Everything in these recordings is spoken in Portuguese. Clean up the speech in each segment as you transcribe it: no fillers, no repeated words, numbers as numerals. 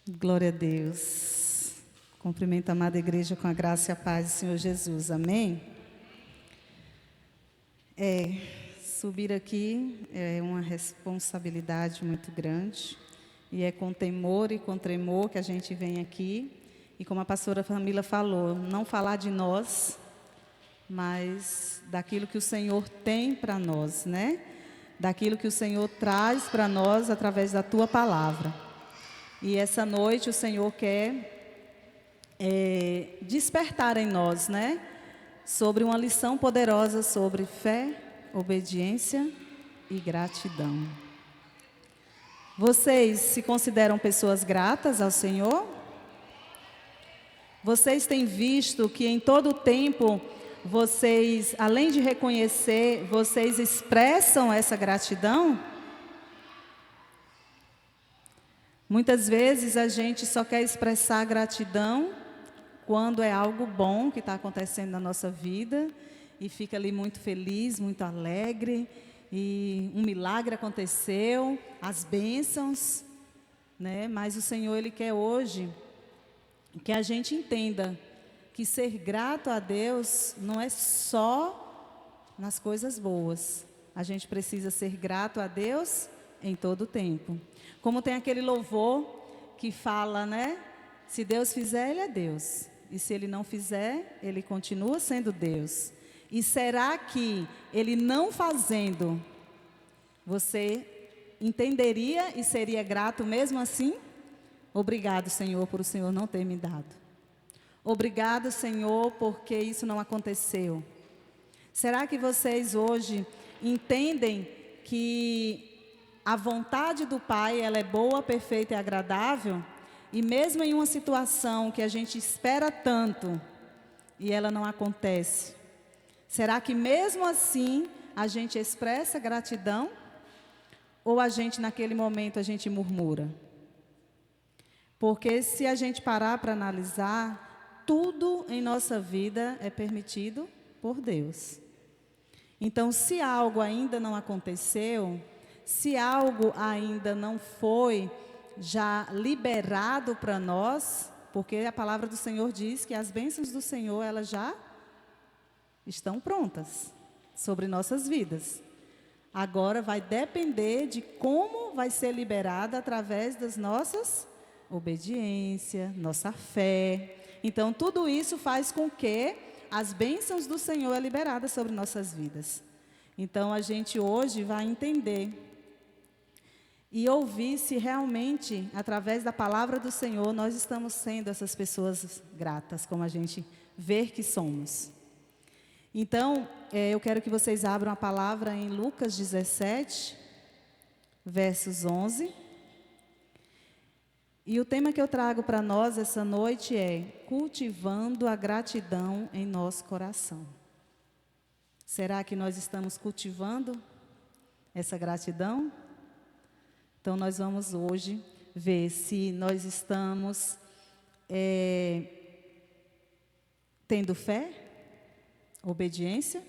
Glória a Deus. Cumprimento a amada igreja com a graça e a paz do Senhor Jesus. Amém? Subir aqui é uma responsabilidade muito grande. E é com temor e com tremor que a gente vem aqui. E como a pastora Camila falou, não falar de nós, mas daquilo que o Senhor tem para nós, né? Daquilo que o Senhor traz para nós através da Tua palavra. E essa noite o Senhor quer despertar em nós, né? Sobre uma lição poderosa sobre fé, obediência e gratidão. Vocês se consideram pessoas gratas ao Senhor? Vocês têm visto que em todo o tempo vocês, além de reconhecer, vocês expressam essa gratidão? Muitas vezes a gente só quer expressar gratidão quando é algo bom que está acontecendo na nossa vida e fica ali muito feliz, muito alegre, e um milagre aconteceu, as bênçãos, né? Mas o Senhor, Ele quer hoje que a gente entenda que ser grato a Deus não é só nas coisas boas. A gente precisa ser grato a Deus em todo o tempo. Como tem aquele louvor que fala, né? Se Deus fizer, Ele é Deus. E se Ele não fizer, Ele continua sendo Deus. E será que Ele não fazendo, você entenderia e seria grato mesmo assim? Obrigado, Senhor, por o Senhor não ter me dado. Obrigado, Senhor, porque isso não aconteceu. Será que vocês hoje entendem que a vontade do Pai, ela é boa, perfeita e agradável? E mesmo em uma situação que a gente espera tanto e ela não acontece, será que mesmo assim a gente expressa gratidão? Ou a gente naquele momento a gente murmura? Porque se a gente parar para analisar, tudo em nossa vida é permitido por Deus. Então, se algo ainda não aconteceu, se algo ainda não foi já liberado para nós, porque a palavra do Senhor diz que as bênçãos do Senhor, elas já estão prontas sobre nossas vidas. Agora vai depender de como vai ser liberada através das nossas obediência, nossa fé. Então, tudo isso faz com que as bênçãos do Senhor é liberada sobre nossas vidas. Então, a gente hoje vai entender e ouvir se realmente, através da palavra do Senhor, nós estamos sendo essas pessoas gratas, como a gente vê que somos. Então, eu quero que vocês abram a palavra em Lucas 17, versos 11. E o tema que eu trago para nós essa noite é cultivando a gratidão em nosso coração. Será que nós estamos cultivando essa gratidão? Então, nós vamos hoje ver se nós estamos tendo fé, obediência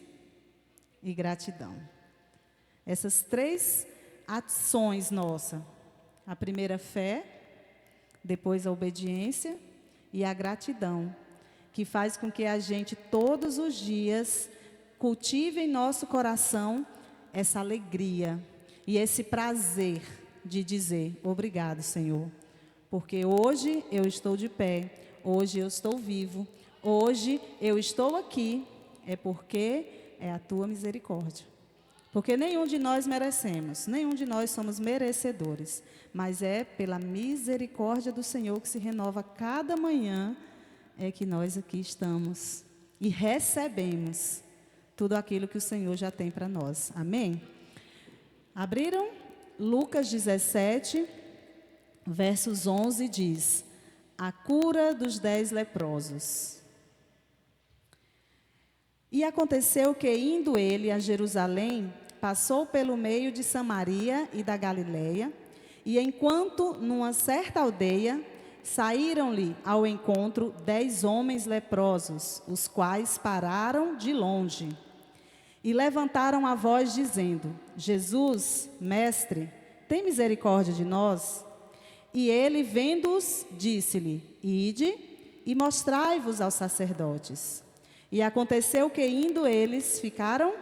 e gratidão. Essas três ações nossas. A primeira, fé, depois a obediência e a gratidão, que faz com que a gente todos os dias cultive em nosso coração essa alegria e esse prazer de dizer obrigado, Senhor, porque hoje eu estou de pé, hoje eu estou vivo, hoje eu estou aqui, é porque é a Tua misericórdia. Porque nenhum de nós merecemos, nenhum de nós somos merecedores, mas é pela misericórdia do Senhor que se renova cada manhã, é que nós aqui estamos e recebemos tudo aquilo que o Senhor já tem para nós. Amém? Abriram? Lucas 17, versos 11 diz: a cura dos 10 leprosos. E aconteceu que, indo ele a Jerusalém, passou pelo meio de Samaria e da Galileia, e enquanto numa certa aldeia, saíram-lhe ao encontro 10 homens leprosos, os quais pararam de longe. E levantaram a voz dizendo: Jesus, mestre, tem misericórdia de nós? E ele, vendo-os, disse-lhe: ide e mostrai-vos aos sacerdotes. E aconteceu que, indo eles, ficaram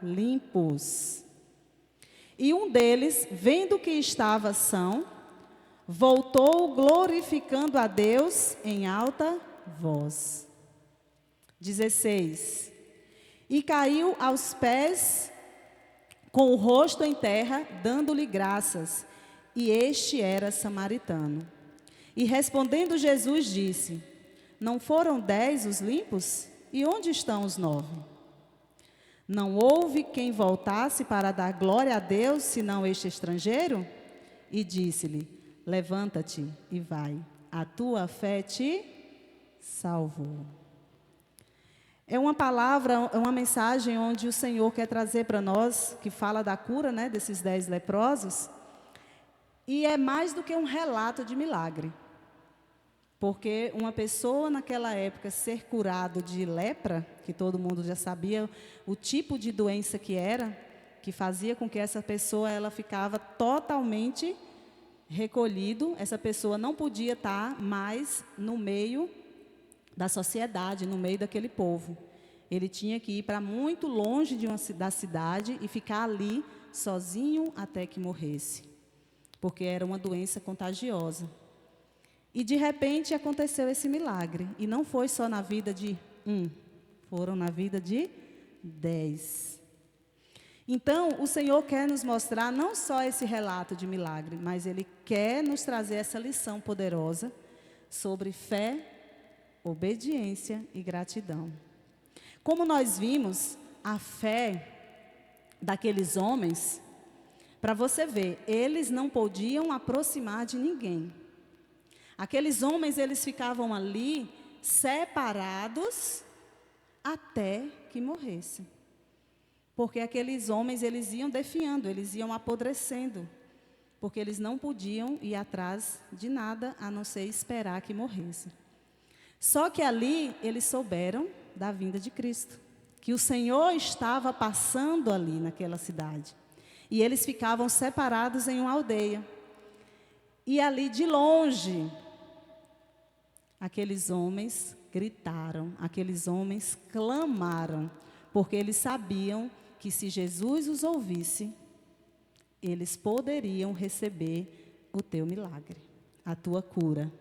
limpos. E um deles, vendo que estava são, voltou glorificando a Deus em alta voz. 16. E caiu aos pés com o rosto em terra, dando-lhe graças. E este era samaritano. E respondendo Jesus disse: não foram 10 os limpos? E onde estão os 9? Não houve quem voltasse para dar glória a Deus, senão este estrangeiro? E disse-lhe: levanta-te e vai, a tua fé te salvou. É uma palavra, é uma mensagem onde o Senhor quer trazer para nós, que fala da cura, né, desses 10 leprosos. E é mais do que um relato de milagre. Porque uma pessoa naquela época ser curado de lepra, que todo mundo já sabia o tipo de doença que era, que fazia com que essa pessoa ela ficava totalmente recolhido, essa pessoa não podia estar mais no meio da sociedade, no meio daquele povo. Ele tinha que ir para muito longe da cidade e ficar ali sozinho até que morresse, porque era uma doença contagiosa. E de repente aconteceu esse milagre, e não foi só na vida de foram na vida de 10. Então, o Senhor quer nos mostrar não só esse relato de milagre, mas Ele quer nos trazer essa lição poderosa sobre fé, obediência e gratidão. Como nós vimos, a fé daqueles homens, para você ver, eles não podiam aproximar de ninguém. Aqueles homens, eles ficavam ali separados até que morressem. Porque aqueles homens, eles iam definhando, eles iam apodrecendo. Porque eles não podiam ir atrás de nada, a não ser esperar que morressem. Só que ali, eles souberam da vinda de Cristo. Que o Senhor estava passando ali naquela cidade. E eles ficavam separados em uma aldeia. E ali de longe, aqueles homens gritaram, aqueles homens clamaram, porque eles sabiam que se Jesus os ouvisse, eles poderiam receber o teu milagre, a tua cura.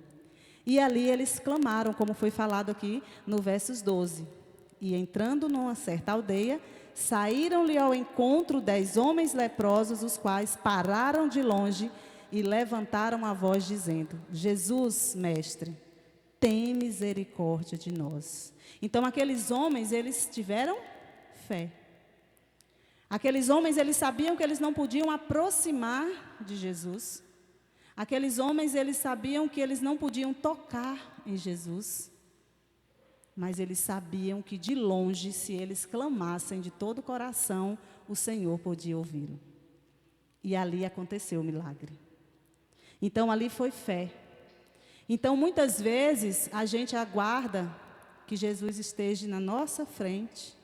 E ali eles clamaram, como foi falado aqui no versos 12. E entrando numa certa aldeia, saíram-lhe ao encontro 10 homens leprosos, os quais pararam de longe e levantaram a voz dizendo: Jesus, mestre, tem misericórdia de nós. Então aqueles homens, eles tiveram fé. Aqueles homens, eles sabiam que eles não podiam aproximar de Jesus. Aqueles homens, eles sabiam que eles não podiam tocar em Jesus. Mas eles sabiam que de longe, se eles clamassem de todo o coração, o Senhor podia ouvi-lo. E ali aconteceu o milagre. Então ali foi fé. Então muitas vezes a gente aguarda que Jesus esteja na nossa frente,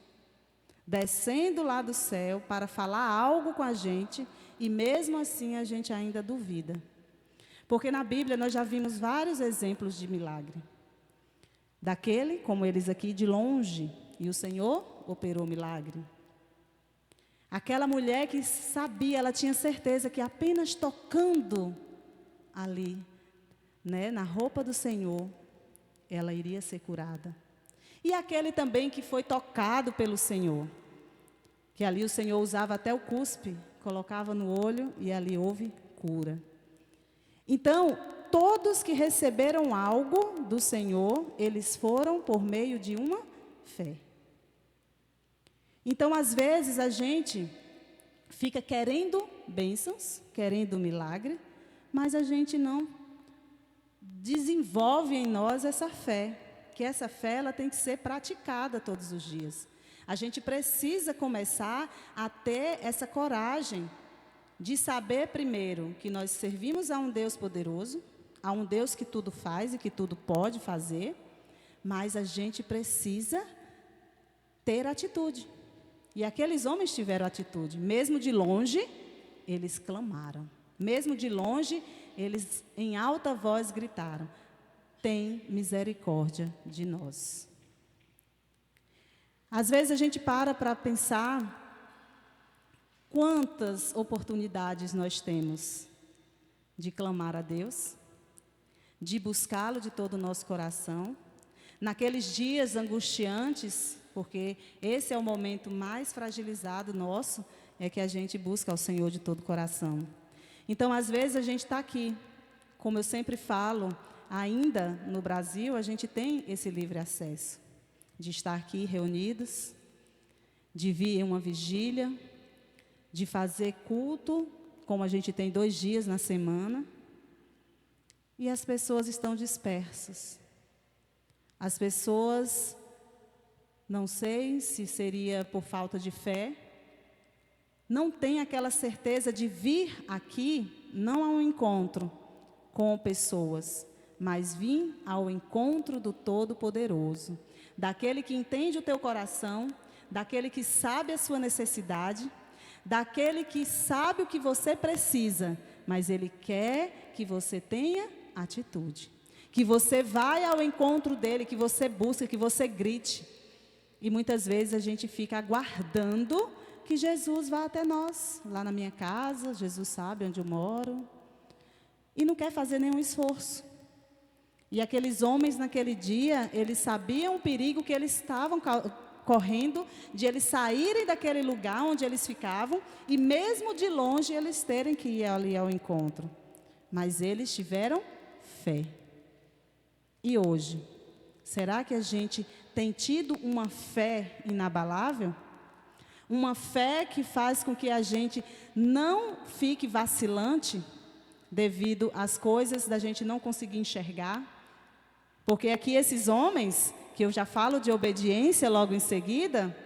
descendo lá do céu para falar algo com a gente, e mesmo assim a gente ainda duvida. Porque na Bíblia nós já vimos vários exemplos de milagre. Daquele, como eles aqui, de longe, e o Senhor operou o milagre. Aquela mulher que sabia, ela tinha certeza que apenas tocando ali, né, na roupa do Senhor, ela iria ser curada. E aquele também que foi tocado pelo Senhor, que ali o Senhor usava até o cuspe, colocava no olho e ali houve cura. Então, todos que receberam algo do Senhor, eles foram por meio de uma fé. Então, às vezes, a gente fica querendo bênçãos, querendo milagre, mas a gente não desenvolve em nós essa fé, que essa fé ela tem que ser praticada todos os dias. A gente precisa começar a ter essa coragem de saber primeiro que nós servimos a um Deus poderoso, a um Deus que tudo faz e que tudo pode fazer, mas a gente precisa ter atitude. E aqueles homens tiveram atitude, mesmo de longe, eles clamaram. Mesmo de longe, eles em alta voz gritaram: tem misericórdia de nós. Às vezes a gente para pensar quantas oportunidades nós temos de clamar a Deus, de buscá-lo de todo o nosso coração, naqueles dias angustiantes, porque esse é o momento mais fragilizado nosso, é que a gente busca ao Senhor de todo o coração. Então, às vezes a gente está aqui, como eu sempre falo, ainda no Brasil a gente tem esse livre acesso, de estar aqui reunidos, de vir em uma vigília, de fazer culto, como a gente tem 2 dias na semana, e as pessoas estão dispersas. As pessoas, não sei se seria por falta de fé, não têm aquela certeza de vir aqui, não a um encontro com pessoas, mas vir ao encontro do Todo-Poderoso, daquele que entende o teu coração, daquele que sabe a sua necessidade, daquele que sabe o que você precisa, mas ele quer que você tenha atitude, que você vai ao encontro dele, que você busque, que você grite. E muitas vezes a gente fica aguardando que Jesus vá até nós, lá na minha casa, Jesus sabe onde eu moro, e não quer fazer nenhum esforço. E aqueles homens naquele dia, eles sabiam o perigo que eles estavam correndo, de eles saírem daquele lugar onde eles ficavam, e mesmo de longe eles terem que ir ali ao encontro. Mas eles tiveram fé. E hoje, será que a gente tem tido uma fé inabalável? Uma fé que faz com que a gente não fique vacilante devido às coisas da gente não conseguir enxergar? Porque aqui esses homens, que eu já falo de obediência logo em seguida,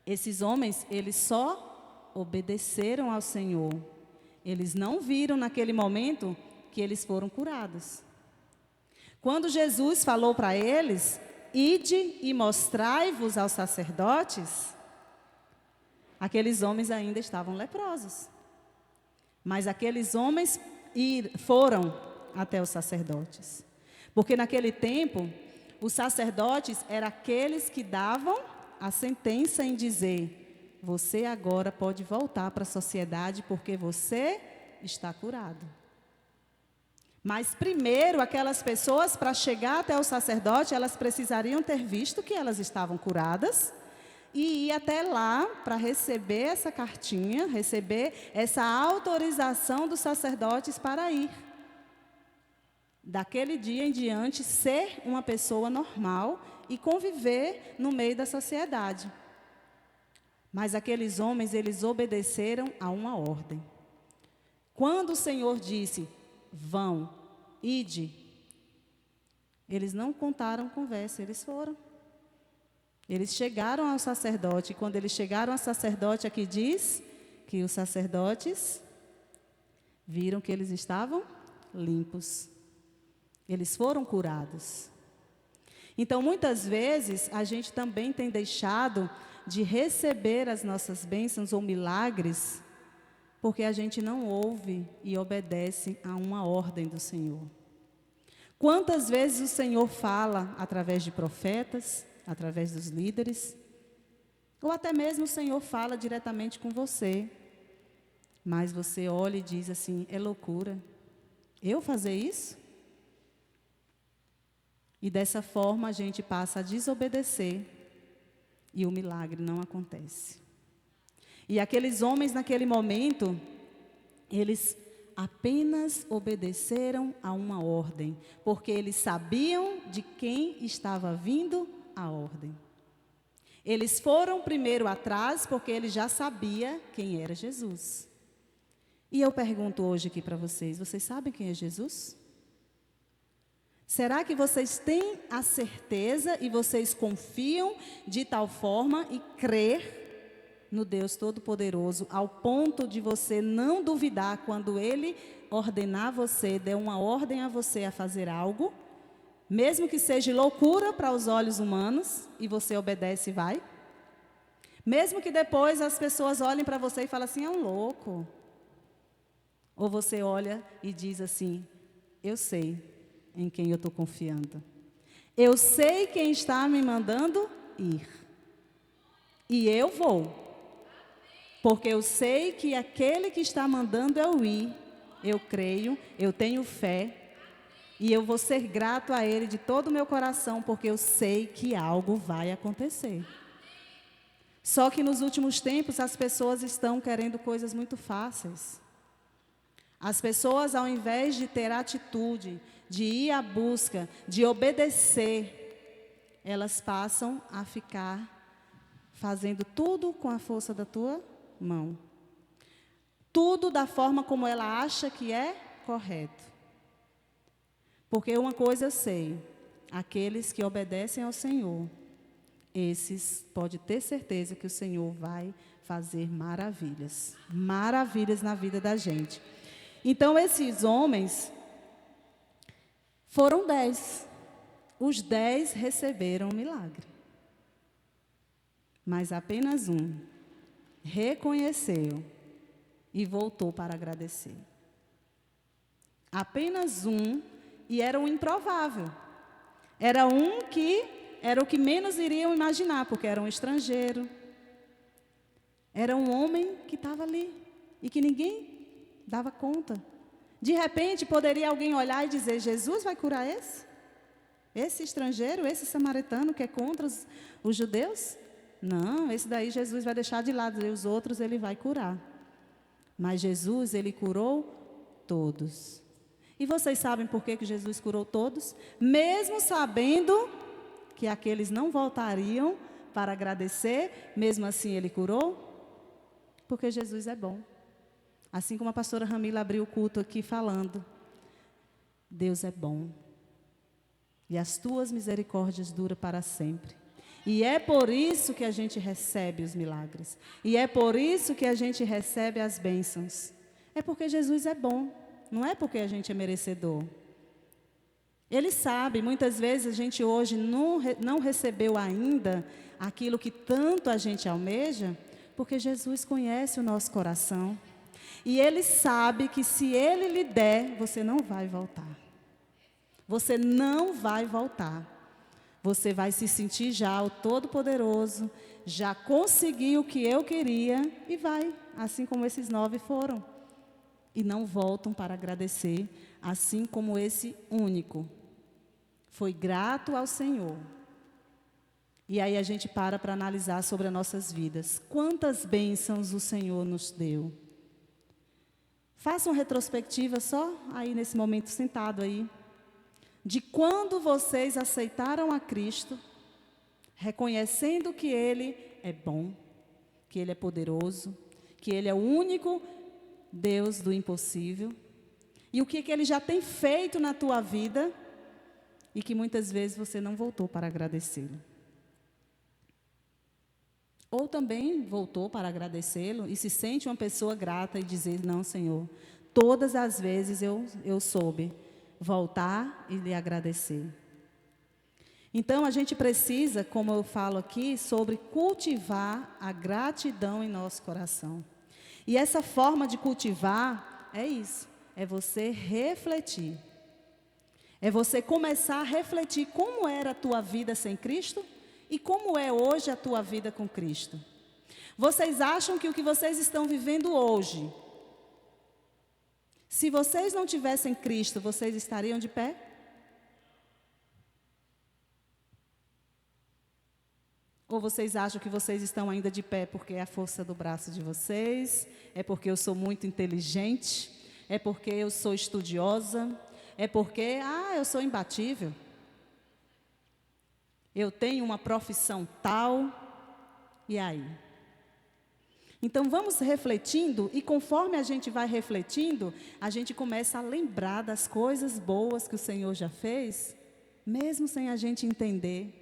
esses homens, eles só obedeceram ao Senhor. Eles não viram naquele momento que eles foram curados. Quando Jesus falou para eles: ide e mostrai-vos aos sacerdotes, aqueles homens ainda estavam leprosos. Mas aqueles homens foram até os sacerdotes. Porque naquele tempo, os sacerdotes eram aqueles que davam a sentença em dizer: você agora pode voltar para a sociedade porque você está curado. Mas primeiro, aquelas pessoas, para chegar até o sacerdote, elas precisariam ter visto que elas estavam curadas e ir até lá para receber essa cartinha, receber essa autorização dos sacerdotes para ir. Daquele dia em diante, ser uma pessoa normal e conviver no meio da sociedade. Mas aqueles homens, eles obedeceram a uma ordem. Quando o Senhor disse: vão, ide, eles não contaram conversa, eles foram. Eles chegaram ao sacerdote, e quando eles chegaram ao sacerdote, aqui diz que os sacerdotes viram que eles estavam limpos. Eles foram curados. Então, muitas vezes, a gente também tem deixado de receber as nossas bênçãos ou milagres, porque a gente não ouve e obedece a uma ordem do Senhor. Quantas vezes o Senhor fala através de profetas, através dos líderes, ou até mesmo o Senhor fala diretamente com você, mas você olha e diz assim: é loucura, eu fazer isso? E dessa forma a gente passa a desobedecer e o milagre não acontece. E aqueles homens naquele momento, eles apenas obedeceram a uma ordem, porque eles sabiam de quem estava vindo a ordem. Eles foram primeiro atrás porque eles já sabiam quem era Jesus. E eu pergunto hoje aqui para vocês: vocês sabem quem é Jesus? Será que vocês têm a certeza e vocês confiam de tal forma e crer no Deus Todo-Poderoso, ao ponto de você não duvidar quando Ele ordenar você, der uma ordem a você a fazer algo, mesmo que seja loucura para os olhos humanos, e você obedece e vai? Mesmo que depois as pessoas olhem para você e falem assim: é um louco. Ou você olha e diz assim: eu sei em quem eu estou confiando. Eu sei quem está me mandando ir. E eu vou. Porque eu sei que aquele que está mandando eu ir, eu creio, eu tenho fé, e eu vou ser grato a Ele de todo o meu coração, porque eu sei que algo vai acontecer. Só que nos últimos tempos as pessoas estão querendo coisas muito fáceis. As pessoas, ao invés de ter atitude, de ir à busca, de obedecer, elas passam a ficar fazendo tudo com a força da tua mão. Tudo da forma como ela acha que é correto. Porque uma coisa eu sei, aqueles que obedecem ao Senhor, esses pode ter certeza que o Senhor vai fazer maravilhas. Maravilhas na vida da gente. Então esses homens foram 10. Os 10 receberam o milagre. Mas apenas um reconheceu e voltou para agradecer. Apenas um, e era um improvável. Era um que era o que menos iriam imaginar, porque era um estrangeiro. Era um homem que estava ali e que ninguém dava conta. De repente, poderia alguém olhar e dizer: Jesus vai curar esse? Esse estrangeiro, esse samaritano que é contra os judeus? Não, esse daí Jesus vai deixar de lado, e os outros ele vai curar. Mas Jesus, ele curou todos. E vocês sabem por que Jesus curou todos? Mesmo sabendo que aqueles não voltariam para agradecer, mesmo assim ele curou? Porque Jesus é bom. Assim como a pastora Ramila abriu o culto aqui falando, Deus é bom. E as tuas misericórdias duram para sempre. E é por isso que a gente recebe os milagres. E é por isso que a gente recebe as bênçãos. É porque Jesus é bom. Não é porque a gente é merecedor. Ele sabe, muitas vezes a gente hoje não recebeu ainda aquilo que tanto a gente almeja, porque Jesus conhece o nosso coração. E Ele sabe que se Ele lhe der, você não vai voltar. Você não vai voltar. Você vai se sentir já o Todo-Poderoso, já conseguiu o que eu queria e vai, assim como esses 9 foram. E não voltam para agradecer, assim como esse único. Foi grato ao Senhor. E aí a gente para analisar sobre as nossas vidas. Quantas bênçãos o Senhor nos deu. Faça uma retrospectiva só aí nesse momento sentado aí. De quando vocês aceitaram a Cristo, reconhecendo que Ele é bom, que Ele é poderoso, que Ele é o único Deus do impossível, e o que Ele já tem feito na tua vida, e que muitas vezes você não voltou para agradecê-lo. Ou também voltou para agradecê-lo e se sente uma pessoa grata e dizer: não, Senhor, todas as vezes eu soube voltar e lhe agradecer. Então a gente precisa, como eu falo aqui, sobre cultivar a gratidão em nosso coração. E essa forma de cultivar é isso, é você refletir. É você começar a refletir como era a tua vida sem Cristo e como é hoje a tua vida com Cristo. Vocês acham que o que vocês estão vivendo hoje, se vocês não tivessem Cristo, vocês estariam de pé? Ou vocês acham que vocês estão ainda de pé porque é a força do braço de vocês, é porque eu sou muito inteligente, é porque eu sou estudiosa, é porque, eu sou imbatível, eu tenho uma profissão tal, e aí? Então vamos refletindo, e conforme a gente vai refletindo, a gente começa a lembrar das coisas boas que o Senhor já fez, mesmo sem a gente entender.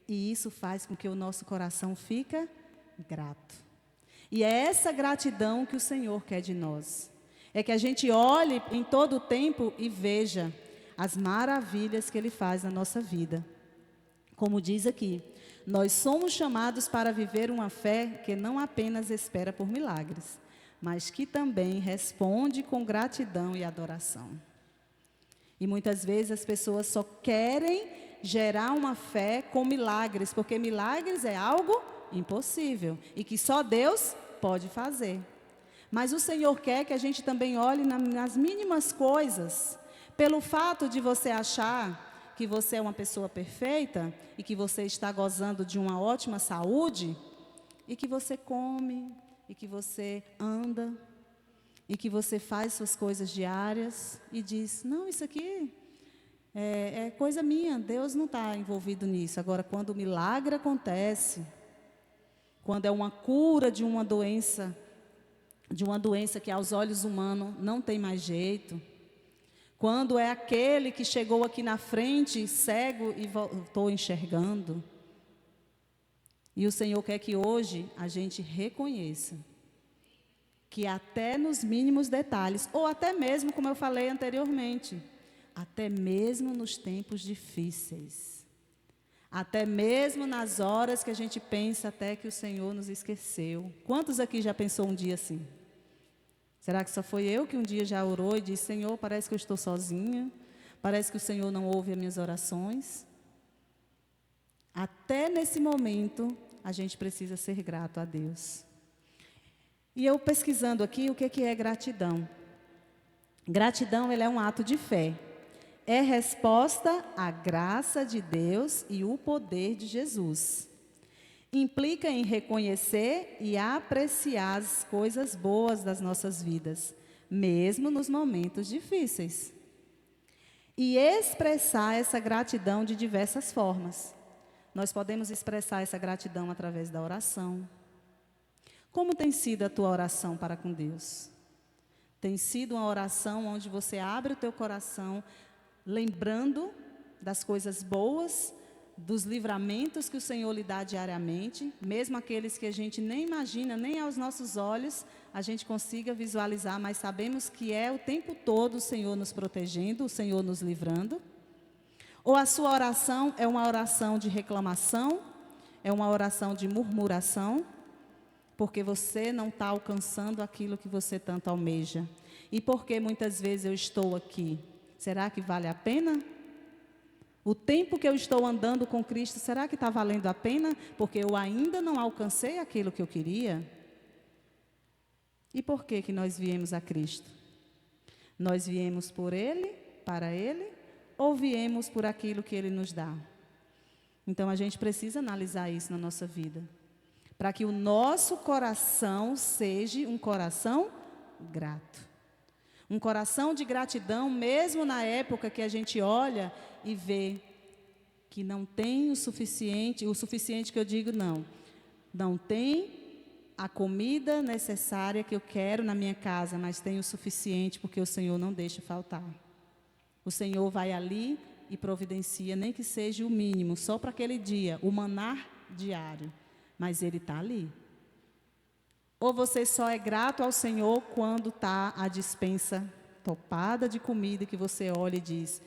E isso faz com que o nosso coração fique grato. E é essa gratidão que o Senhor quer de nós. É que a gente olhe em todo o tempo e veja as maravilhas que Ele faz na nossa vida. Como diz aqui, nós somos chamados para viver uma fé que não apenas espera por milagres, mas que também responde com gratidão e adoração. E muitas vezes as pessoas só querem gerar uma fé com milagres, porque milagres é algo impossível e que só Deus pode fazer. Mas o Senhor quer que a gente também olhe nas mínimas coisas. Pelo fato de você achar que você é uma pessoa perfeita e que você está gozando de uma ótima saúde, e que você come, e que você anda, e que você faz suas coisas diárias e diz, não, isso aqui é coisa minha, Deus não está envolvido nisso. Agora, quando o milagre acontece, quando é uma cura de uma doença que aos olhos humanos não tem mais jeito, quando é aquele que chegou aqui na frente cego e voltou enxergando, e o Senhor quer que hoje a gente reconheça que até nos mínimos detalhes, ou até mesmo, como eu falei anteriormente, até mesmo nos tempos difíceis, até mesmo nas horas que a gente pensa até que o Senhor nos esqueceu. Quantos aqui já pensou um dia assim? Será que só foi eu que um dia já orou e disse, Senhor, parece que eu estou sozinha, parece que o Senhor não ouve as minhas orações? Até nesse momento, a gente precisa ser grato a Deus. E eu pesquisando aqui, o que é gratidão? Gratidão, ele é um ato de fé. É resposta à graça de Deus e o poder de Jesus. Implica em reconhecer e apreciar as coisas boas das nossas vidas, mesmo nos momentos difíceis. E expressar essa gratidão de diversas formas. Nós podemos expressar essa gratidão através da oração. Como tem sido a tua oração para com Deus? Tem sido uma oração onde você abre o teu coração, lembrando das coisas boas, dos livramentos que o Senhor lhe dá diariamente, mesmo aqueles que a gente nem imagina, nem aos nossos olhos, a gente consiga visualizar, mas sabemos que é o tempo todo o Senhor nos protegendo, o Senhor nos livrando. Ou a sua oração é uma oração de reclamação, é uma oração de murmuração, porque você não está alcançando aquilo que você tanto almeja. E porque muitas vezes eu estou aqui, será que vale a pena? O tempo que eu estou andando com Cristo, será que está valendo a pena? Porque eu ainda não alcancei aquilo que eu queria. E por que nós viemos a Cristo? Nós viemos por Ele, para Ele, ou viemos por aquilo que Ele nos dá? Então a gente precisa analisar isso na nossa vida, para que o nosso coração seja um coração grato. Um coração de gratidão, mesmo na época que a gente olha e vê que não tem o suficiente que eu digo não tem a comida necessária que eu quero na minha casa, mas tem o suficiente porque o Senhor não deixa faltar. O Senhor vai ali e providencia, nem que seja o mínimo, só para aquele dia, o maná diário, mas Ele está ali. Ou você só é grato ao Senhor quando está a despensa topada de comida que você olha e diz,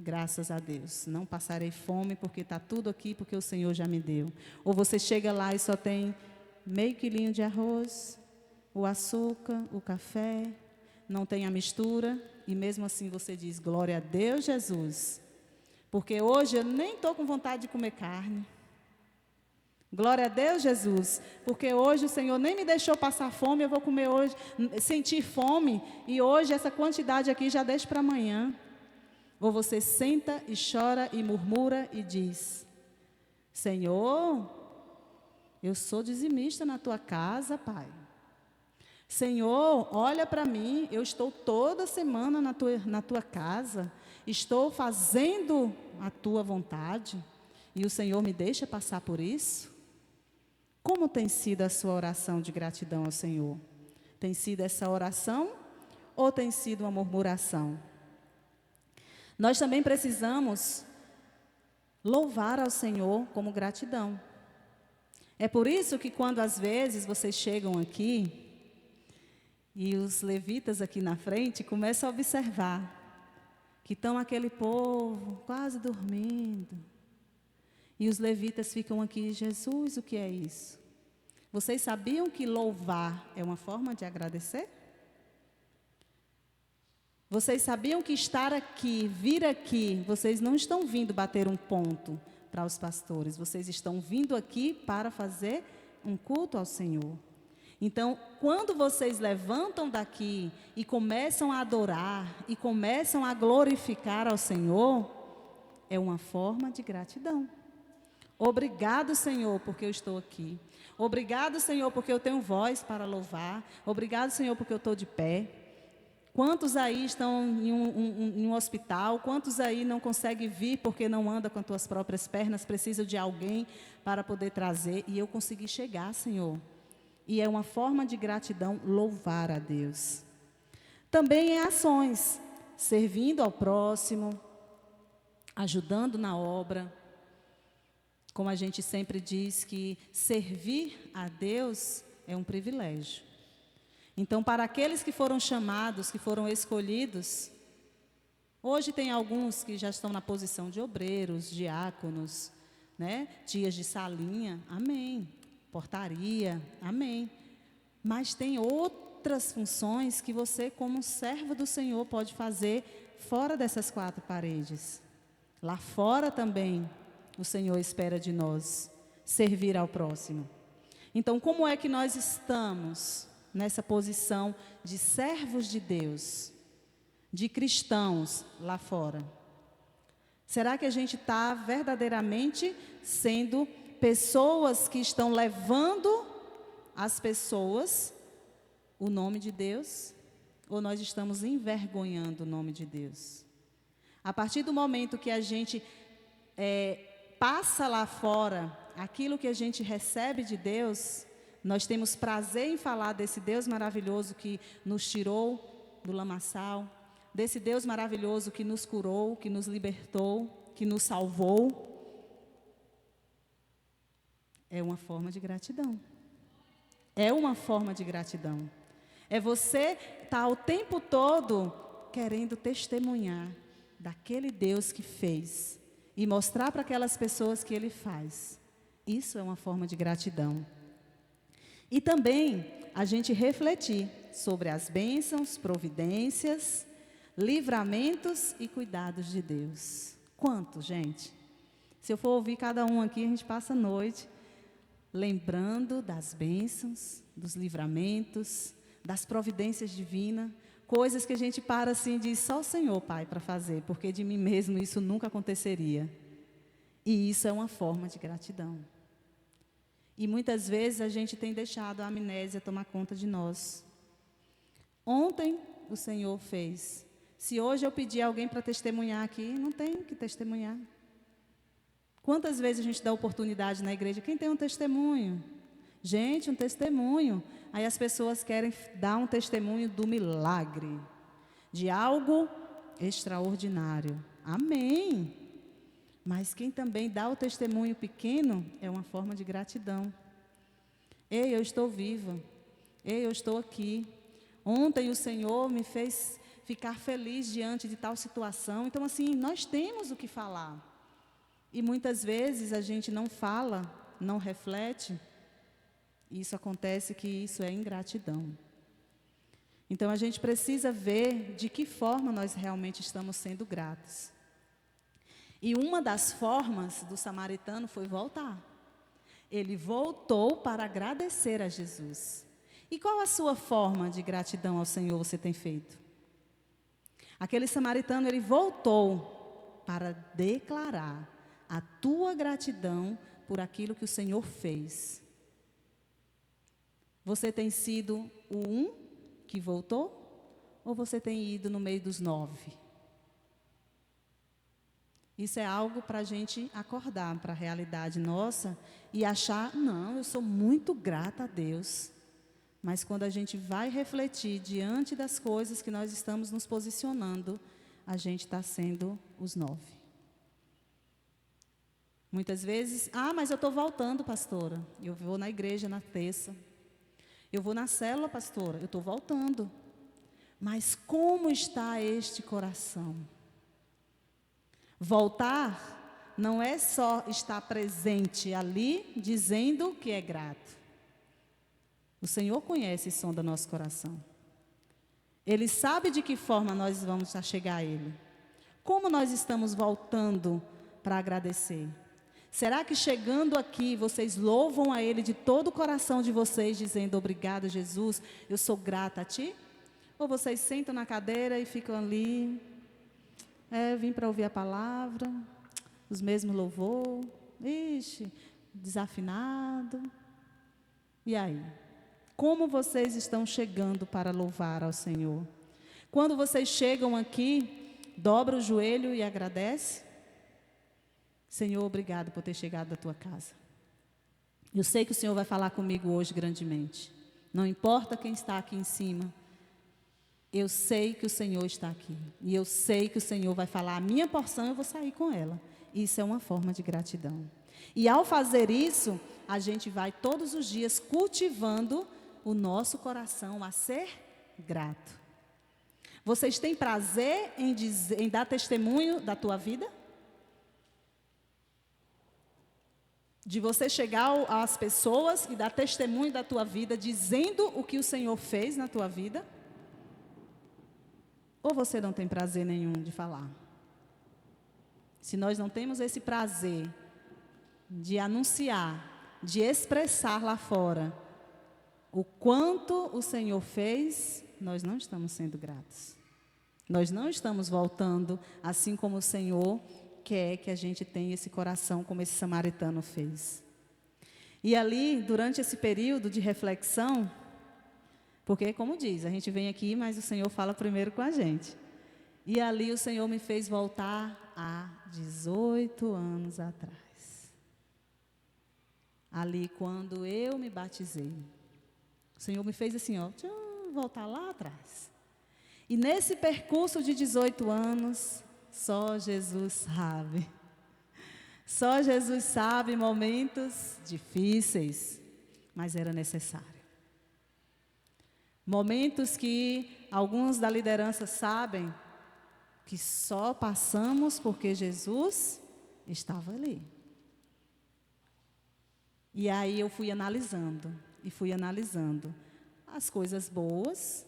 graças a Deus, não passarei fome porque está tudo aqui, porque o Senhor já me deu. Ou você chega lá e só tem meio quilinho de arroz, o açúcar, o café, não tem a mistura, e mesmo assim você diz, glória a Deus, Jesus, porque hoje eu nem estou com vontade de comer carne. Glória a Deus, Jesus, porque hoje o Senhor nem me deixou passar fome, eu vou comer hoje, sentir fome, e hoje essa quantidade aqui já deixo para amanhã. Ou você senta e chora e murmura e diz, Senhor, eu sou dizimista na tua casa, Pai. Senhor, olha para mim, eu estou toda semana na tua casa, estou fazendo a tua vontade, e o Senhor me deixa passar por isso? Como tem sido a sua oração de gratidão ao Senhor? Tem sido essa oração ou tem sido uma murmuração? Nós também precisamos louvar ao Senhor como gratidão. É por isso que quando às vezes vocês chegam aqui e os levitas aqui na frente começam a observar que estão aquele povo quase dormindo. E os levitas ficam aqui, Jesus, o que é isso? Vocês sabiam que louvar é uma forma de agradecer? Vocês sabiam que estar aqui, vir aqui, vocês não estão vindo bater um ponto para os pastores, vocês estão vindo aqui para fazer um culto ao Senhor. Então, quando vocês levantam daqui e começam a adorar e começam a glorificar ao Senhor, é uma forma de gratidão. Obrigado, Senhor, porque eu estou aqui. Obrigado, Senhor, porque eu tenho voz para louvar. Obrigado, Senhor, porque eu estou de pé. Quantos aí estão em um hospital? Quantos aí não conseguem vir porque não anda com as tuas próprias pernas? Precisam de alguém para poder trazer. E eu consegui chegar, Senhor. E é uma forma de gratidão louvar a Deus. Também em ações, servindo ao próximo, ajudando na obra. Como a gente sempre diz que servir a Deus é um privilégio. Então, para aqueles que foram chamados, que foram escolhidos, hoje tem alguns que já estão na posição de obreiros, diáconos, né? Tias de salinha, amém. Portaria, amém. Mas tem outras funções que você, como servo do Senhor, pode fazer fora dessas quatro paredes. Lá fora também, o Senhor espera de nós servir ao próximo. Então, como é que nós estamos nessa posição de servos de Deus, de cristãos lá fora? Será que a gente está verdadeiramente sendo pessoas que estão levando às pessoas o nome de Deus? Ou nós estamos envergonhando o nome de Deus? A partir do momento que a gente passa lá fora aquilo que a gente recebe de Deus, nós temos prazer em falar desse Deus maravilhoso que nos tirou do lamaçal, desse Deus maravilhoso que nos curou, que nos libertou, que nos salvou. É uma forma de gratidão. É uma forma de gratidão. É você estar o tempo todo querendo testemunhar daquele Deus que fez e mostrar para aquelas pessoas que Ele faz. Isso é uma forma de gratidão. E também a gente refletir sobre as bênçãos, providências, livramentos e cuidados de Deus. Quanto, gente? Se eu for ouvir cada um aqui, a gente passa a noite lembrando das bênçãos, dos livramentos, das providências divinas, coisas que a gente para assim e diz, só o Senhor, Pai, para fazer, porque de mim mesmo isso nunca aconteceria. E isso é uma forma de gratidão. E muitas vezes a gente tem deixado a amnésia tomar conta de nós. Ontem o Senhor fez. Se hoje eu pedir alguém para testemunhar aqui, não tem que testemunhar. Quantas vezes a gente dá oportunidade na igreja? Quem tem um testemunho? Gente, um testemunho. Aí as pessoas querem dar um testemunho do milagre, de algo extraordinário. Amém. Mas quem também dá o testemunho pequeno é uma forma de gratidão. Ei, eu estou viva. Ei, eu estou aqui. Ontem o Senhor me fez ficar feliz diante de tal situação. Então, assim, nós temos o que falar. E muitas vezes a gente não fala, não reflete. Isso acontece que isso é ingratidão. Então a gente precisa ver de que forma nós realmente estamos sendo gratos. E uma das formas do samaritano foi voltar. Ele voltou para agradecer a Jesus. E qual a sua forma de gratidão ao Senhor você tem feito? Aquele samaritano, ele voltou para declarar a tua gratidão por aquilo que o Senhor fez. Você tem sido o um que voltou? Ou você tem ido no meio dos 9? Isso é algo para a gente acordar para a realidade nossa e achar, não, eu sou muito grata a Deus. Mas quando a gente vai refletir diante das coisas que nós estamos nos posicionando, a gente está sendo os 9. Muitas vezes, mas eu estou voltando, pastora. Eu vou na igreja na terça. Eu vou na célula, pastora. Eu estou voltando. Mas como está este coração? Voltar não é só estar presente ali, dizendo que é grato. O Senhor conhece e sonda nosso coração. Ele sabe de que forma nós vamos chegar a Ele. Como nós estamos voltando para agradecer? Será que chegando aqui vocês louvam a Ele de todo o coração de vocês, dizendo: obrigado, Jesus, eu sou grata a Ti? Ou vocês sentam na cadeira e ficam ali, vim para ouvir a palavra, os mesmos louvor, desafinado. E aí? Como vocês estão chegando para louvar ao Senhor? Quando vocês chegam aqui, dobra o joelho e agradece? Senhor, obrigado por ter chegado da tua casa. Eu sei que o Senhor vai falar comigo hoje grandemente. Não importa quem está aqui em cima. Eu sei que o Senhor está aqui. E eu sei que o Senhor vai falar a minha porção e eu vou sair com ela. Isso é uma forma de gratidão. E ao fazer isso, a gente vai todos os dias cultivando o nosso coração a ser grato. Vocês têm prazer em dar testemunho da tua vida? De você chegar às pessoas e dar testemunho da tua vida, dizendo o que o Senhor fez na tua vida? Ou você não tem prazer nenhum de falar? Se nós não temos esse prazer de anunciar, de expressar lá fora o quanto o Senhor fez, nós não estamos sendo gratos. Nós não estamos voltando assim como o Senhor quer que a gente tenha esse coração, como esse samaritano fez. E ali, durante esse período de reflexão, porque, como diz, a gente vem aqui, mas o Senhor fala primeiro com a gente. E ali o Senhor me fez voltar há 18 anos atrás. Ali, quando eu me batizei. O Senhor me fez assim, voltar lá atrás. E nesse percurso de 18 anos, só Jesus sabe. Só Jesus sabe momentos difíceis, mas era necessário. Momentos que alguns da liderança sabem que só passamos porque Jesus estava ali. E aí eu fui analisando as coisas boas,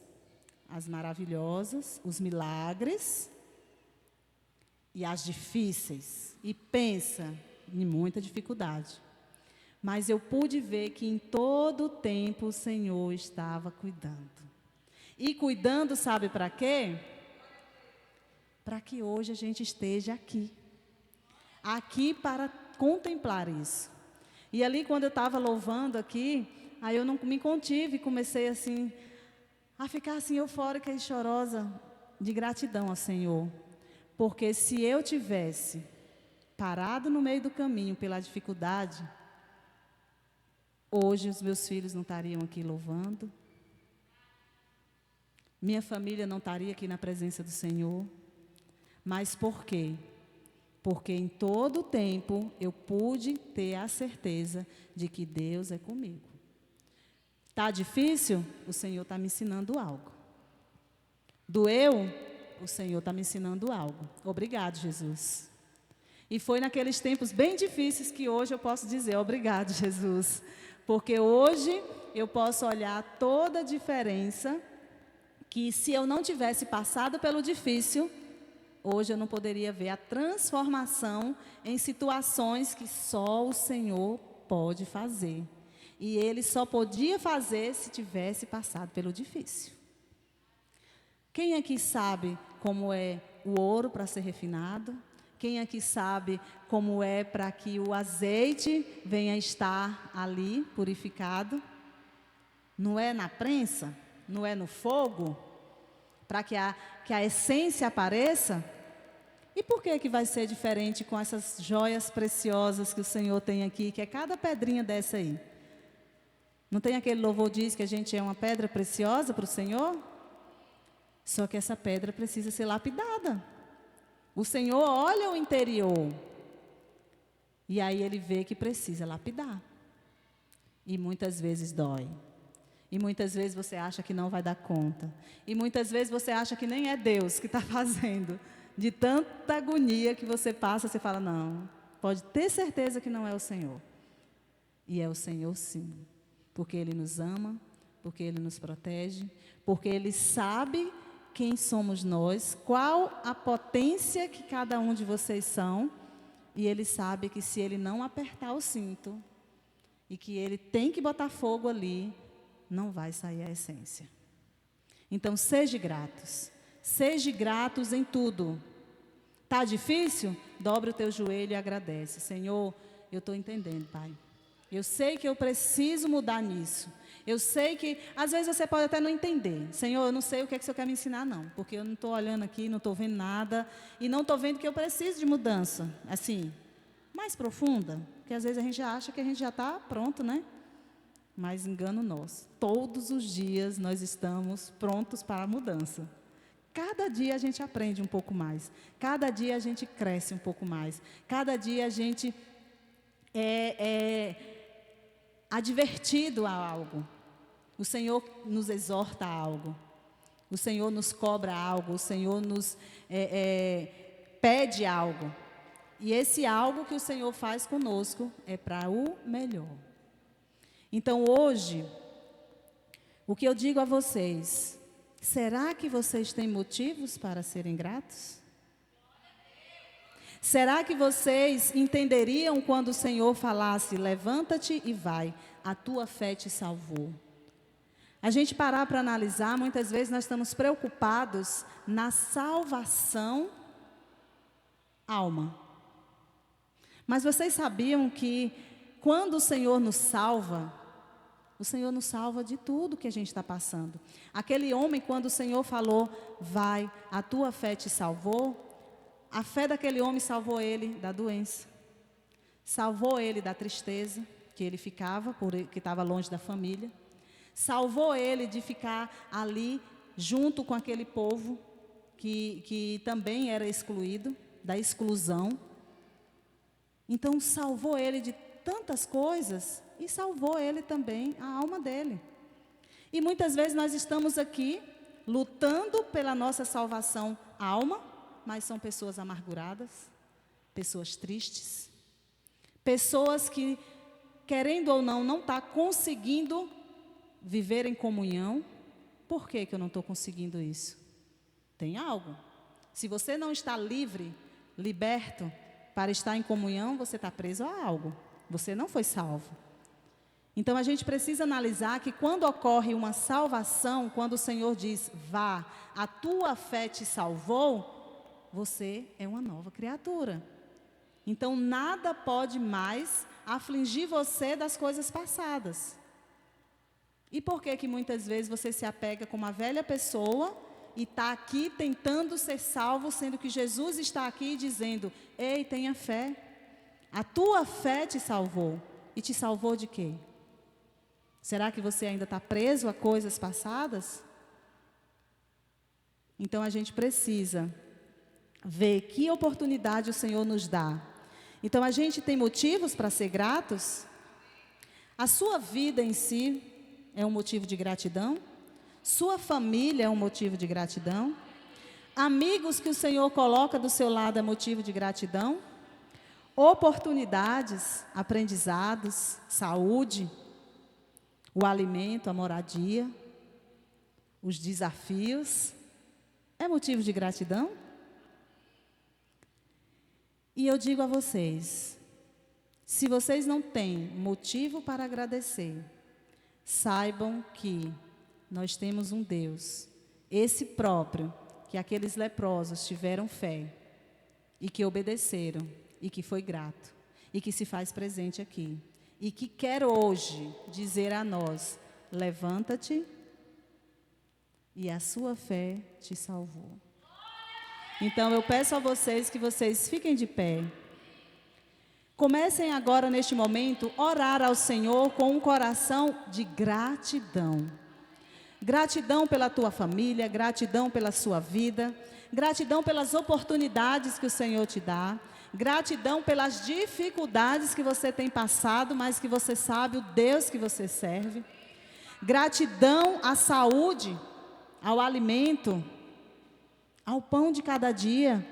as maravilhosas, os milagres e as difíceis. E pensa em muita dificuldade. Mas eu pude ver que em todo o tempo o Senhor estava cuidando. E cuidando, sabe para quê? Para que hoje a gente esteja aqui. Aqui para contemplar isso. E ali quando eu estava louvando aqui, aí eu não me contive e comecei assim, a ficar assim eufórica e chorosa de gratidão ao Senhor. Porque se eu tivesse parado no meio do caminho pela dificuldade, hoje os meus filhos não estariam aqui louvando. Minha família não estaria aqui na presença do Senhor. Mas por quê? Porque em todo o tempo eu pude ter a certeza de que Deus é comigo. Está difícil? O Senhor está me ensinando algo. Doeu? O Senhor está me ensinando algo. Obrigado, Jesus. E foi naqueles tempos bem difíceis que hoje eu posso dizer obrigado, Jesus. Porque hoje eu posso olhar toda a diferença que se eu não tivesse passado pelo difícil, hoje eu não poderia ver a transformação em situações que só o Senhor pode fazer. E Ele só podia fazer se tivesse passado pelo difícil. Quem aqui sabe como é o ouro para ser refinado? Quem aqui sabe como é para que o azeite venha estar ali purificado? Não é na prensa? Não é no fogo? Para que a essência apareça? E por que vai ser diferente com essas joias preciosas que o Senhor tem aqui, que é cada pedrinha dessa aí? Não tem aquele louvor diz que a gente é uma pedra preciosa para o Senhor? Só que essa pedra precisa ser lapidada. O Senhor olha o interior e aí Ele vê que precisa lapidar. E muitas vezes dói. E muitas vezes você acha que não vai dar conta. E muitas vezes você acha que nem é Deus que está fazendo. De tanta agonia que você passa, você fala, não, pode ter certeza que não é o Senhor. E é o Senhor sim. Porque Ele nos ama, porque Ele nos protege, porque Ele sabe quem somos nós, qual a potência que cada um de vocês são, e Ele sabe que se Ele não apertar o cinto, e que Ele tem que botar fogo ali, não vai sair a essência. Então, sejam gratos em tudo. Está difícil? Dobre o teu joelho e agradece. Senhor, eu estou entendendo, Pai. Eu sei que eu preciso mudar nisso. Eu sei que, às vezes você pode até não entender. Senhor, eu não sei o que é que o Senhor quer me ensinar, não. Porque eu não estou olhando aqui, não estou vendo nada. E não estou vendo que eu preciso de mudança. Assim, mais profunda. Porque às vezes a gente acha que a gente já está pronto, né? Mas engano nosso. Todos os dias nós estamos prontos para a mudança. Cada dia a gente aprende um pouco mais. Cada dia a gente cresce um pouco mais. Cada dia a gente é advertido a algo. O Senhor nos exorta a algo. O Senhor nos cobra algo. O Senhor nos pede algo. E esse algo que o Senhor faz conosco é para o melhor. Então hoje, o que eu digo a vocês, será que vocês têm motivos para serem gratos? Será que vocês entenderiam quando o Senhor falasse, levanta-te e vai, a tua fé te salvou? A gente parar para analisar, muitas vezes nós estamos preocupados na salvação alma. Mas vocês sabiam que quando o Senhor nos salva de tudo que a gente está passando. Aquele homem, quando o Senhor falou, vai, a tua fé te salvou, a fé daquele homem salvou ele da doença, salvou ele da tristeza que ele ficava, porque estava longe da família, salvou ele de ficar ali junto com aquele povo que também era excluído, da exclusão. Então salvou ele de tantas coisas e salvou ele também, a alma dele. E muitas vezes nós estamos aqui lutando pela nossa salvação alma, mas são pessoas amarguradas, pessoas tristes, pessoas que, querendo ou não está conseguindo viver em comunhão. Por que eu não estou conseguindo isso? Tem algo. Se você não está livre, liberto, para estar em comunhão, você está preso a algo. Você não foi salvo. Então a gente precisa analisar que quando ocorre uma salvação, quando o Senhor diz, vá, a tua fé te salvou, você é uma nova criatura. Então nada pode mais afligir você das coisas passadas. E por que muitas vezes você se apega com uma velha pessoa e está aqui tentando ser salvo, sendo que Jesus está aqui dizendo, ei, tenha fé. A tua fé te salvou. E te salvou de quê? Será que você ainda está preso a coisas passadas? Então a gente precisa ver que oportunidade o Senhor nos dá. Então a gente tem motivos para ser gratos? A sua vida em si é um motivo de gratidão? Sua família é um motivo de gratidão? Amigos que o Senhor coloca do seu lado é motivo de gratidão? Oportunidades, aprendizados, saúde, o alimento, a moradia, os desafios, é motivo de gratidão? E eu digo a vocês, se vocês não têm motivo para agradecer, saibam que nós temos um Deus, esse próprio, que aqueles leprosos tiveram fé, e que obedeceram, e que foi grato, e que se faz presente aqui, e que quer hoje dizer a nós, levanta-te, e a sua fé te salvou. Então eu peço a vocês que vocês fiquem de pé. Comecem agora neste momento a orar ao Senhor com um coração de gratidão. Gratidão pela tua família, gratidão pela sua vida, gratidão pelas oportunidades que o Senhor te dá, gratidão pelas dificuldades que você tem passado, mas que você sabe o Deus que você serve. Gratidão à saúde, ao alimento, ao pão de cada dia.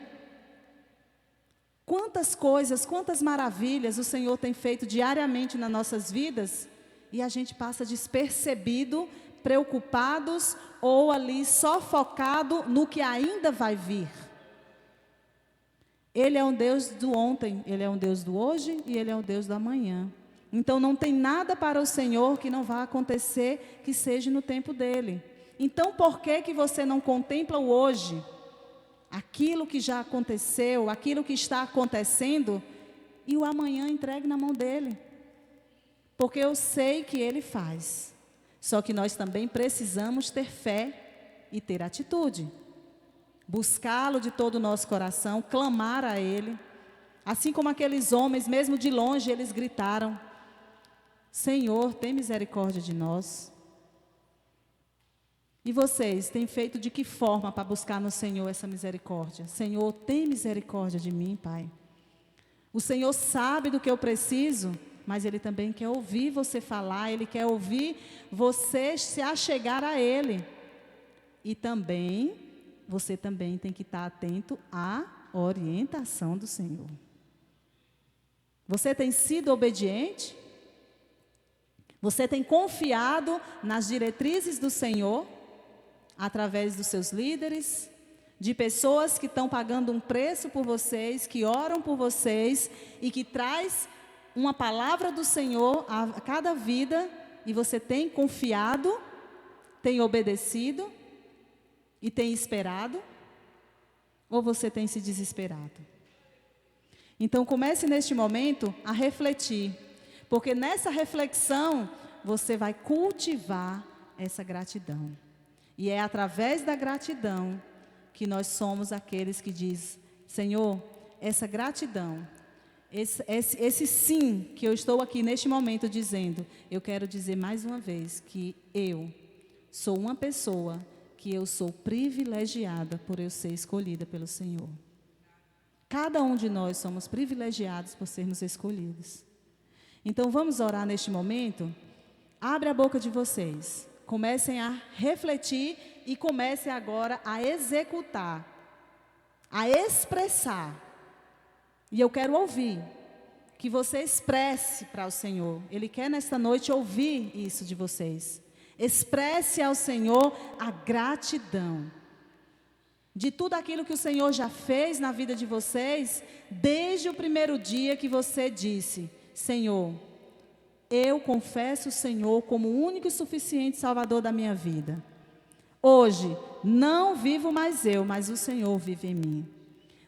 Quantas coisas, quantas maravilhas o Senhor tem feito diariamente nas nossas vidas e a gente passa despercebido preocupados ou ali só focado no que ainda vai vir. Ele é um Deus do ontem, Ele é um Deus do hoje e Ele é um Deus do amanhã. Então não tem nada para o Senhor que não vá acontecer que seja no tempo dEle. Então por que você não contempla o hoje? Aquilo que já aconteceu, aquilo que está acontecendo, e o amanhã entregue na mão dEle. Porque eu sei que Ele faz. Só que nós também precisamos ter fé e ter atitude. Buscá-lo de todo o nosso coração, clamar a Ele. Assim como aqueles homens, mesmo de longe, eles gritaram: Senhor, tem misericórdia de nós. E vocês têm feito de que forma para buscar no Senhor essa misericórdia? Senhor, tem misericórdia de mim, Pai. O Senhor sabe do que eu preciso, mas Ele também quer ouvir você falar, Ele quer ouvir você se achegar a Ele. E também, você também tem que estar atento à orientação do Senhor. Você tem sido obediente? Você tem confiado nas diretrizes do Senhor, através dos seus líderes, de pessoas que estão pagando um preço por vocês, que oram por vocês e que traz uma palavra do Senhor a cada vida, e você tem confiado, tem obedecido e tem esperado? Ou você tem se desesperado? Então comece neste momento a refletir, porque nessa reflexão você vai cultivar essa gratidão. E é através da gratidão que nós somos aqueles que diz: Senhor, essa gratidão, esse sim que eu estou aqui neste momento dizendo, eu quero dizer mais uma vez que eu sou uma pessoa, que eu sou privilegiada por eu ser escolhida pelo Senhor. Cada um de nós somos privilegiados por sermos escolhidos. Então vamos orar neste momento. Abre a boca de vocês. Comecem a refletir e comecem agora a executar, a expressar. E eu quero ouvir, que você expresse para o Senhor. Ele quer nesta noite ouvir isso de vocês. Expresse ao Senhor a gratidão de tudo aquilo que o Senhor já fez na vida de vocês, desde o primeiro dia que você disse: Senhor, eu confesso o Senhor como o único e suficiente Salvador da minha vida. Hoje, não vivo mais eu, mas o Senhor vive em mim.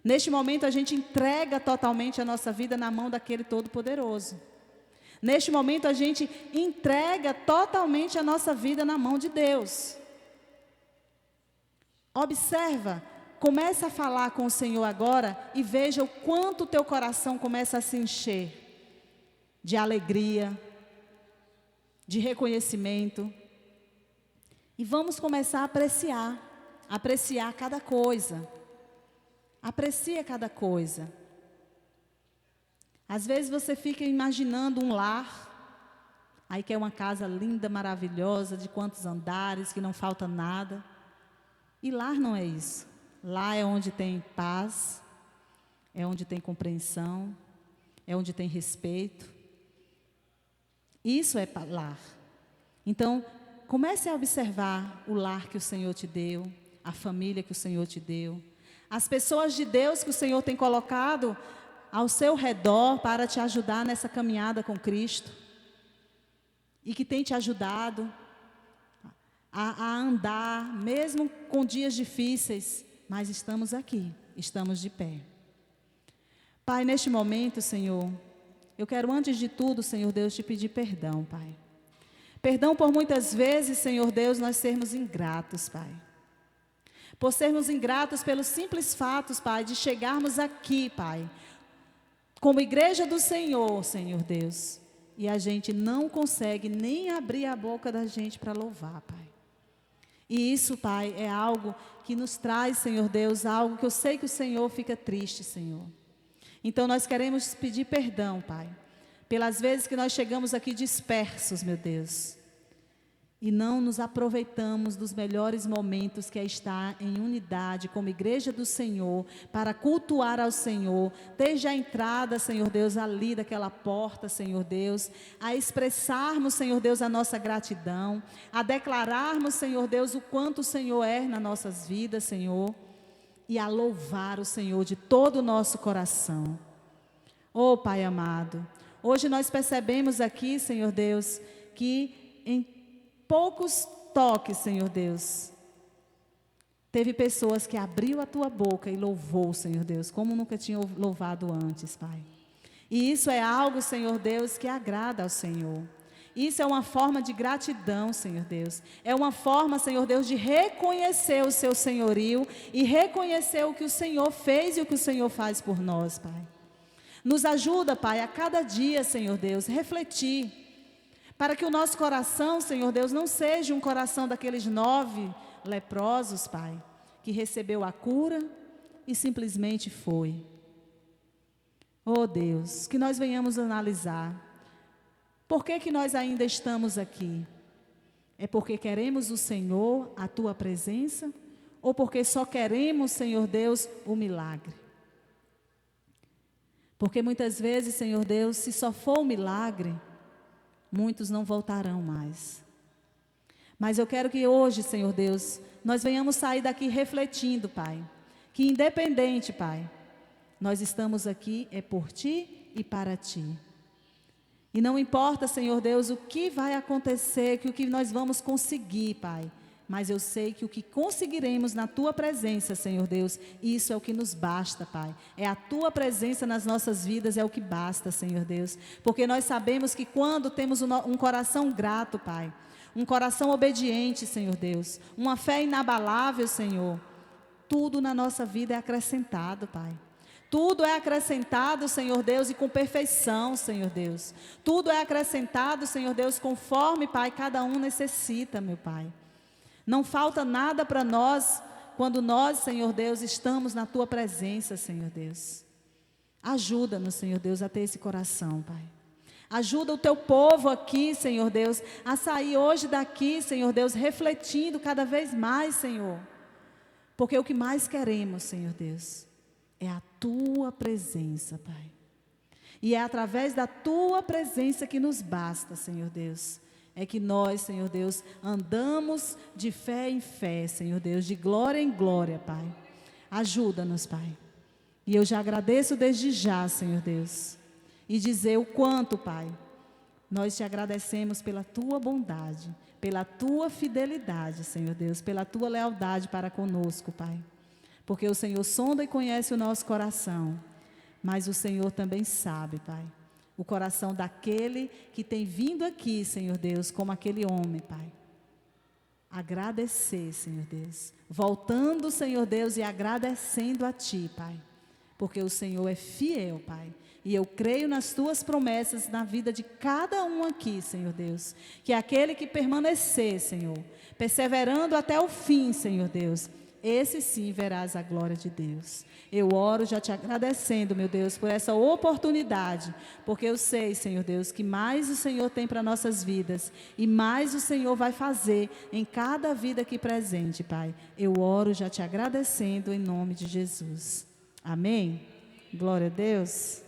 Neste momento, a gente entrega totalmente a nossa vida na mão daquele Todo-Poderoso. Neste momento, a gente entrega totalmente a nossa vida na mão de Deus. Observa, começa a falar com o Senhor agora e veja o quanto o teu coração começa a se encher de alegria, de reconhecimento. E vamos começar a apreciar cada coisa. Aprecia cada coisa. Às vezes você fica imaginando um lar, aí quer uma casa linda, maravilhosa, de quantos andares, que não falta nada. E lar não é isso. Lá é onde tem paz, é onde tem compreensão, é onde tem respeito. Isso é lar. Então, comece a observar o lar que o Senhor te deu, a família que o Senhor te deu, as pessoas de Deus que o Senhor tem colocado ao seu redor para te ajudar nessa caminhada com Cristo e que tem te ajudado a andar, mesmo com dias difíceis, mas estamos aqui, estamos de pé. Pai, neste momento, Senhor, eu quero antes de tudo, Senhor Deus, te pedir perdão, Pai. Perdão por muitas vezes, Senhor Deus, nós sermos ingratos, Pai. Por sermos ingratos pelos simples fatos, Pai, de chegarmos aqui, Pai, como igreja do Senhor, Senhor Deus, e a gente não consegue nem abrir a boca da gente para louvar, Pai. E isso, Pai, é algo que nos traz, Senhor Deus, algo que eu sei que o Senhor fica triste, Senhor. Então nós queremos pedir perdão, Pai, pelas vezes que nós chegamos aqui dispersos, meu Deus. e não nos aproveitamos dos melhores momentos que é estar em unidade como igreja do Senhor, para cultuar ao Senhor, desde a entrada, Senhor Deus, ali daquela porta, Senhor Deus, a expressarmos, Senhor Deus, a nossa gratidão, a declararmos, Senhor Deus, o quanto o Senhor é nas nossas vidas, Senhor, e a louvar o Senhor de todo o nosso coração. Oh, Pai amado, hoje nós percebemos aqui, Senhor Deus, que em poucos toques, Senhor Deus, teve pessoas que abriu a tua boca e louvou, Senhor Deus, como nunca tinham louvado antes, Pai. E isso é algo, Senhor Deus, que agrada ao Senhor. Isso é uma forma de gratidão, Senhor Deus. É uma forma, Senhor Deus, de reconhecer o seu senhorio e reconhecer o que o Senhor fez e o que o Senhor faz por nós, Pai. Nos ajuda, Pai, a cada dia, Senhor Deus, refletir, para que o nosso coração, Senhor Deus, não seja um coração daqueles 9 leprosos, Pai, que recebeu a cura e simplesmente foi. Oh Deus, que nós venhamos analisar, por que nós ainda estamos aqui? É porque queremos o Senhor, a Tua presença, ou porque só queremos, Senhor Deus, o milagre? Porque muitas vezes, Senhor Deus, se só for o milagre, muitos não voltarão mais. Mas eu quero que hoje, Senhor Deus, nós venhamos sair daqui refletindo, Pai, que independente, Pai, nós estamos aqui é por Ti e para Ti. E não importa, Senhor Deus, o que vai acontecer, que o que nós vamos conseguir, Pai, mas eu sei que o que conseguiremos na Tua presença, Senhor Deus, isso é o que nos basta, Pai. É a Tua presença nas nossas vidas, é o que basta, Senhor Deus. Porque nós sabemos que quando temos um coração grato, Pai, um coração obediente, Senhor Deus, uma fé inabalável, Senhor, tudo na nossa vida é acrescentado, Pai. Tudo é acrescentado, Senhor Deus, e com perfeição, Senhor Deus. Tudo é acrescentado, Senhor Deus, conforme, Pai, cada um necessita, meu Pai. Não falta nada para nós, quando nós, Senhor Deus, estamos na Tua presença, Senhor Deus. Ajuda-nos, Senhor Deus, a ter esse coração, Pai. Ajuda o Teu povo aqui, Senhor Deus, a sair hoje daqui, Senhor Deus, refletindo cada vez mais, Senhor. Porque o que mais queremos, Senhor Deus, é a Tua presença, Pai. E é através da Tua presença que nos basta, Senhor Deus. É que nós, Senhor Deus, andamos de fé em fé, Senhor Deus, de glória em glória, Pai. Ajuda-nos, Pai. E eu já agradeço desde já, Senhor Deus. E dizer o quanto, Pai, nós Te agradecemos pela Tua bondade, pela Tua fidelidade, Senhor Deus, pela Tua lealdade para conosco, Pai. Porque o Senhor sonda e conhece o nosso coração, mas o Senhor também sabe, Pai, o coração daquele que tem vindo aqui, Senhor Deus, como aquele homem, Pai. Agradecer, Senhor Deus. Voltando, Senhor Deus, e agradecendo a Ti, Pai. Porque o Senhor é fiel, Pai. E eu creio nas Tuas promessas na vida de cada um aqui, Senhor Deus. Que aquele que permanecer, Senhor, perseverando até o fim, Senhor Deus, esse sim verás a glória de Deus. Eu oro já Te agradecendo, meu Deus, por essa oportunidade, porque eu sei, Senhor Deus, que mais o Senhor tem para nossas vidas e mais o Senhor vai fazer em cada vida aqui presente, Pai. Eu oro já Te agradecendo em nome de Jesus. Amém? Glória a Deus.